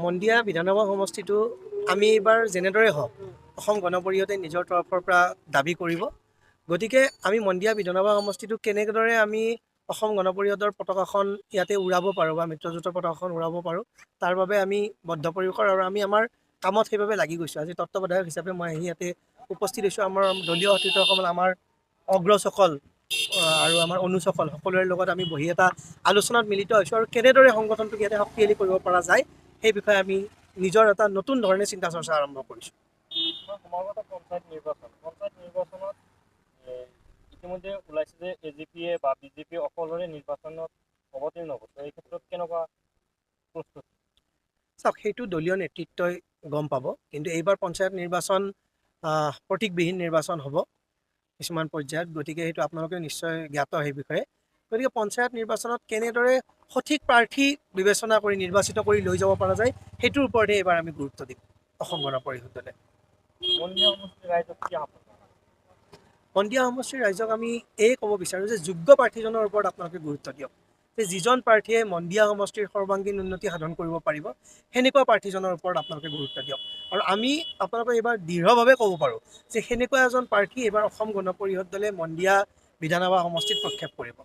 মন্দিয়া বিধানসভা সমষ্টিটো আমি এইবাৰ যেনেদৰে হওক অসম গণ পৰিষদে নিজৰ তৰফৰ পৰা দাবী কৰিব। গতিকে আমি মন্দিয়া বিধানসভা সমষ্টিটো কেনেদৰে আমি অসম গণ পৰিষদৰ পতাকাখন ইয়াতে উৰাব পাৰোঁ বা মিত্ৰজোঁটৰ পতাকাখন উৰাব পাৰোঁ, তাৰ বাবে আমি বদ্ধপৰিকৰ আৰু আমি আমাৰ কামত সেইবাবে লাগি গৈছোঁ। আজি তত্ত্বাৱধায়ক হিচাপে মই আহি ইয়াতে উপস্থিত হৈছোঁ। আমাৰ দলীয় সতীৰ্থসকল, আমাৰ অগ্ৰজসকল আৰু আমাৰ অনুজসকল সকলোৰে লগত আমি বহি এটা আলোচনাত মিলিত হৈছোঁ আৰু কেনেদৰে সংগঠনটোক ইয়াতে শক্তিশালী কৰিব পৰা যায় সেই বিষয়ে আমি নিজৰ এটা নতুন ধৰণে চিন্তা চৰ্চা আৰম্ভ কৰিছোঁ। সমাগত পঞ্চায়ত নিৰ্বাচনত ইতিমধ্যে ওলাইছে যে AGP-য়ে বা BJP-য়ে অকলৰে নিৰ্বাচনত অৱতীৰ্ণ হ'ব। এই ক্ষেত্ৰত কেনেকুৱা প্ৰস্তুত? চাওক, সেইটো দলীয় নেতৃত্বই গম পাব, কিন্তু এইবাৰ পঞ্চায়ত নিৰ্বাচন প্ৰতীকবিহীন নিৰ্বাচন হ'ব কিছুমান পৰ্যায়ত। গতিকে সেইটো আপোনালোকে নিশ্চয় জ্ঞাত সেই বিষয়ে। গতিকে পঞ্চায়ত নিৰ্বাচনত কেনেদৰে সঠিক প্ৰাৰ্থী বিবেচনা কৰি নিৰ্বাচিত কৰি লৈ যাব পৰা যায় সেইটোৰ ওপৰতে এইবাৰ আমি গুৰুত্ব দিম অসম গণ পৰিষদ দলে। মন্দিয়া সমষ্টিৰ ৰাইজক কি আহ্বান? মন্দিয়া সমষ্টিৰ ৰাইজক আমি এই ক'ব বিচাৰোঁ যে যোগ্য প্ৰাৰ্থীজনৰ ওপৰত আপোনালোকে গুৰুত্ব দিয়ক। যে যিজন প্ৰাৰ্থীয়ে মন্দিয়া সমষ্টিৰ সৰ্বাংগীন উন্নতি সাধন কৰিব পাৰিব সেনেকুৱা প্ৰাৰ্থীজনৰ ওপৰত আপোনালোকে গুৰুত্ব দিয়ক। আৰু আমি আপোনালোকক এইবাৰ দৃঢ়ভাৱে ক'ব পাৰোঁ যে সেনেকুৱা এজন প্ৰাৰ্থী এইবাৰ অসম গণ পৰিষদ দলে মন্দিয়া বিধানসভা সমষ্টিত প্ৰক্ষেপ কৰিব।